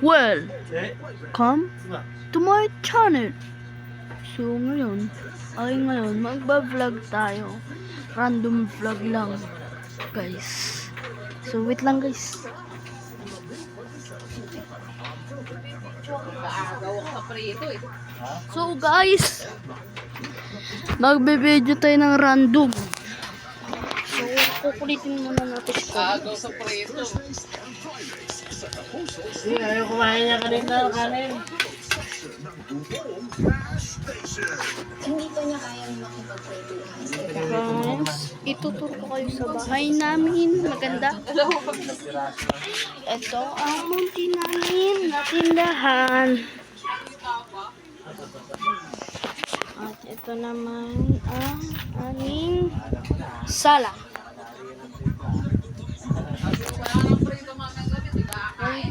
Welcome to my channel. So ngayon magba-vlog tayo. Random vlog lang, guys. So wait lang, guys. So guys, magbe-video tayo ng random. So kukulitin muna natin siya. Agaw sa preto. Hindi, ayaw kumain niya kanina, kanin. Hindi ko niya kayang makipag-pwede. Guys, ituturo ko kayo sa bahay namin. Maganda. Ito ang munti namin na tindahan. At ito naman ang aming sala. May